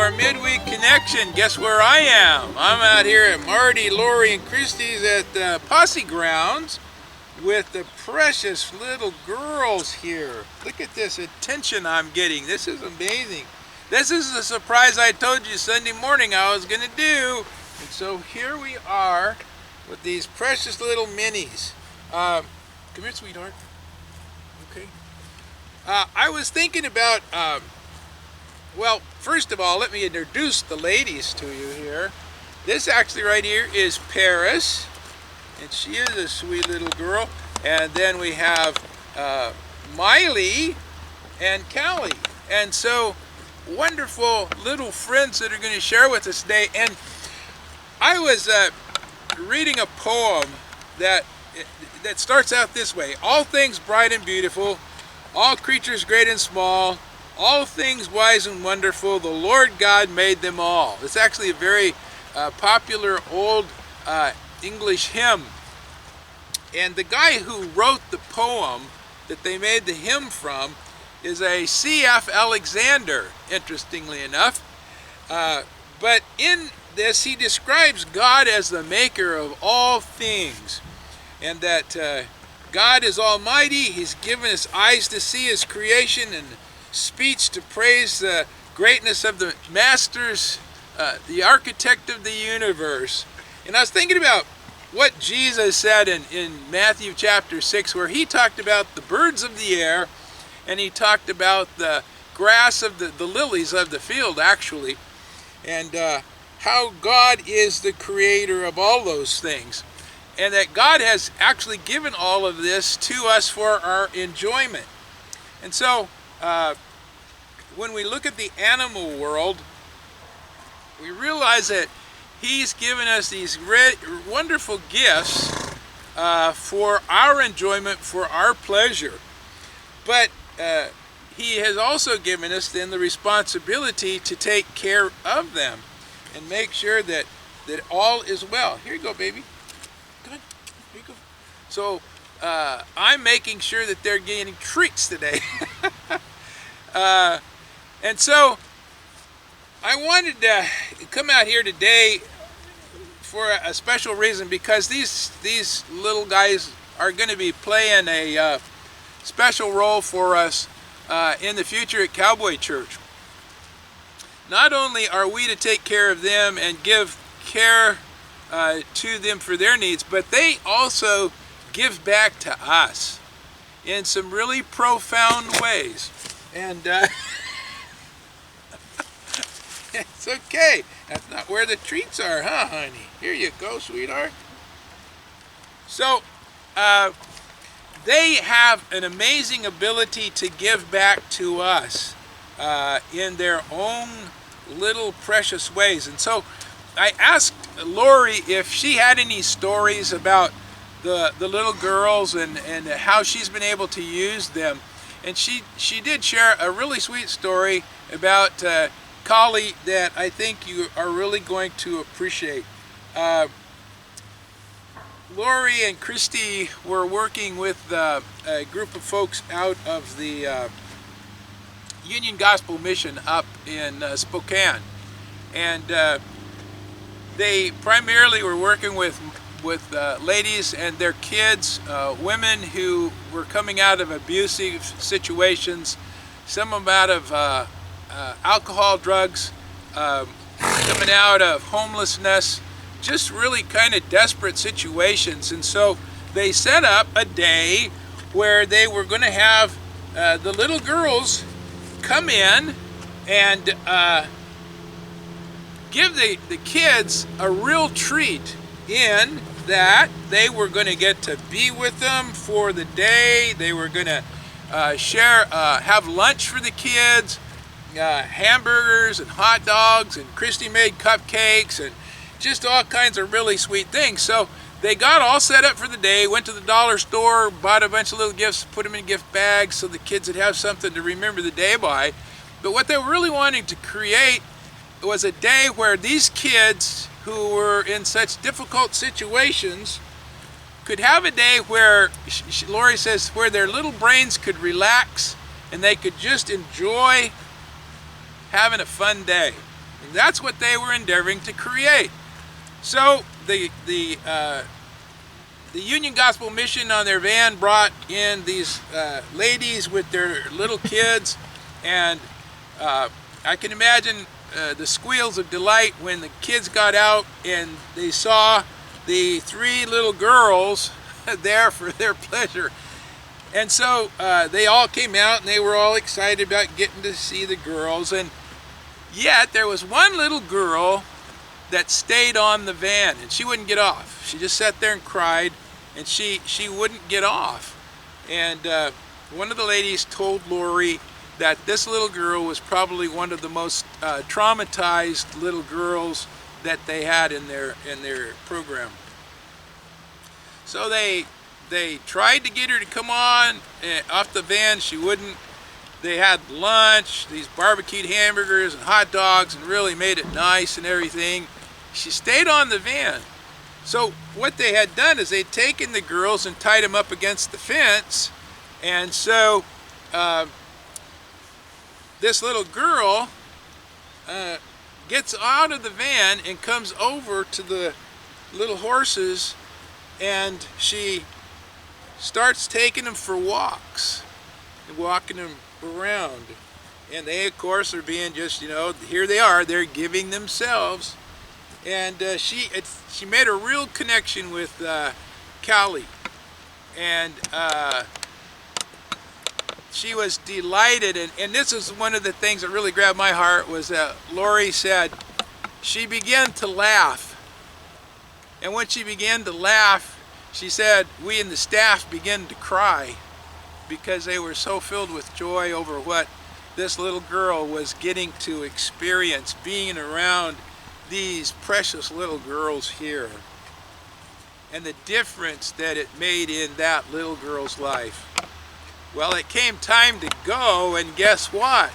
our midweek connection. Guess where I am? I'm out here at Marty, Lori, and Christy's at the Posse Grounds with the precious little girls here. Look at this attention I'm getting. This is amazing. This is the surprise I told you Sunday morning I was going to do. And so here we are with these precious little minis. Come here, sweetheart. Okay. I was thinking about, well, first of all, let me introduce the ladies to you here. This actually right here is Paris, and she is a sweet little girl. And then we have Miley and Callie. And so wonderful little friends that are going to share with us today. And I was reading a poem that starts out this way. All things bright and beautiful, all creatures great and small, all things wise and wonderful, the Lord God made them all. It's actually a very popular old English hymn. And the guy who wrote the poem that they made the hymn from is a C.F. Alexander, interestingly enough. But in this, he describes God as the maker of all things, and that God is almighty. He's given us eyes to see his creation and speech to praise the greatness of the masters, the architect of the universe. And I was thinking about what Jesus said in Matthew chapter 6, where he talked about the birds of the air, and he talked about the grass of the lilies of the field, actually, and how God is the creator of all those things, and that God has actually given all of this to us for our enjoyment. And so when we look at the animal world, we realize that he's given us these wonderful gifts for our enjoyment, for our pleasure. But he has also given us then the responsibility to take care of them and make sure that all is well. Here you go, baby. Good. Here you go. So I'm making sure that they're getting treats today. And so I wanted to come out here today for a special reason, because these little guys are going to be playing a special role for us in the future at Cowboy Church. Not only are we to take care of them and give care to them for their needs, but they also give back to us in some really profound ways. And it's okay. That's not where the treats are, huh, honey? Here you go, sweetheart. So, they have an amazing ability to give back to us in their own little precious ways. And so I asked Lori if she had any stories about the little girls and how she's been able to use them. And she did share a really sweet story about Callie that I think you are really going to appreciate. Lori and Christy were working with a group of folks out of the Union Gospel Mission up in Spokane, and they primarily were working with ladies and their kids, women who were coming out of abusive situations, some of them out of alcohol, drugs, coming out of homelessness, just really kind of desperate situations. And so they set up a day where they were going to have the little girls come in and give the kids a real treat, in that they were going to get to be with them for the day. They were going to have lunch for the kids, hamburgers and hot dogs, and Christy made cupcakes and just all kinds of really sweet things. So they got all set up for the day, went to the dollar store, bought a bunch of little gifts, put them in gift bags so the kids would have something to remember the day by. But what they were really wanting to create was a day where these kids who were in such difficult situations could have a day where, Lori says, where their little brains could relax and they could just enjoy having a fun day. And that's what they were endeavoring to create. So the Union Gospel Mission on their van brought in these ladies with their little kids, and I can imagine the squeals of delight when the kids got out and they saw the 3 little girls there for their pleasure. And so they all came out and they were all excited about getting to see the girls. And yet there was one little girl that stayed on the van, and she wouldn't get off. She just sat there and cried, and she wouldn't get off. And one of the ladies told Lori that this little girl was probably one of the most traumatized little girls that they had in their program. So they tried to get her to come on off the van. She wouldn't. They had lunch, these barbecued hamburgers and hot dogs, and really made it nice and everything. She stayed on the van. So what they had done is they'd taken the girls and tied them up against the fence. And so this little girl gets out of the van and comes over to the little horses, and she starts taking them for walks and walking them around. And they, of course, are being just, here they are, they're giving themselves. And she made a real connection with Callie. And she was delighted. And this is one of the things that really grabbed my heart, was that Lori said she began to laugh. And when she began to laugh, she said we and the staff began to cry, because they were so filled with joy over what this little girl was getting to experience, being around these precious little girls here, and the difference that it made in that little girl's life. Well, it came time to go, and guess what?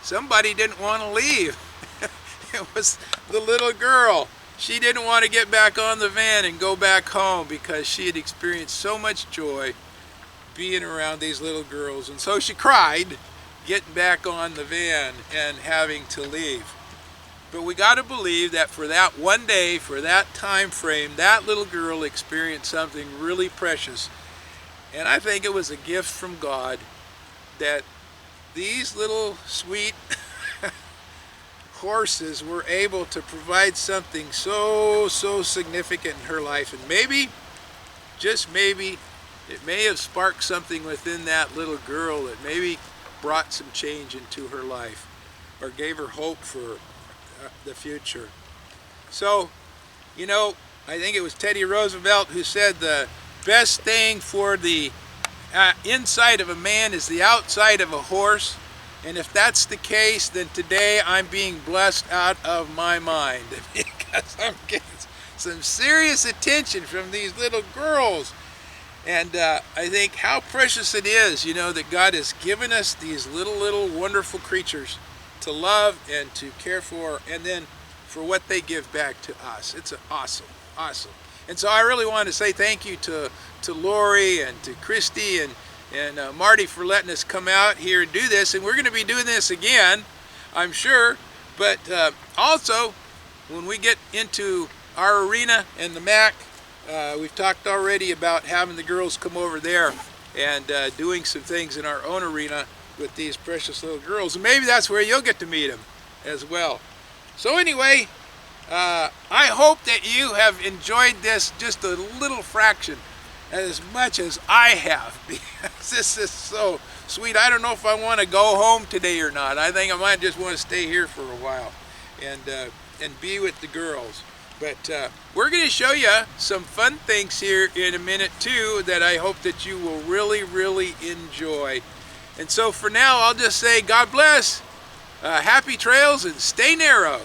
Somebody didn't want to leave. It was the little girl. She didn't want to get back on the van and go back home, because she had experienced so much joy being around these little girls. And so she cried, getting back on the van and having to leave. But we got to believe that for that one day, for that time frame, that little girl experienced something really precious. And I think it was a gift from God that these little sweet horses were able to provide something so significant in her life. And maybe, just maybe, it may have sparked something within that little girl that maybe brought some change into her life, or gave her hope for the future. So, I think it was Teddy Roosevelt who said the best thing for the inside of a man is the outside of a horse. And if that's the case, then today I'm being blessed out of my mind, because I'm getting some serious attention from these little girls. And I think how precious it is, that God has given us these little wonderful creatures to love and to care for, and then for what they give back to us. It's awesome. And so I really want to say thank you to Lori and to Christy and Marty for letting us come out here and do this. And we're going to be doing this again, I'm sure. But also, when we get into our arena and the MAC, we've talked already about having the girls come over there and doing some things in our own arena with these precious little girls. And maybe that's where you'll get to meet them as well. So anyway, I hope that you have enjoyed this just a little fraction as much as I have, because this is so sweet. I don't know if I want to go home today or not. I think I might just want to stay here for a while and be with the girls. But we're going to show you some fun things here in a minute too that I hope that you will really enjoy. And so for now, I'll just say God bless, happy trails, and stay narrow.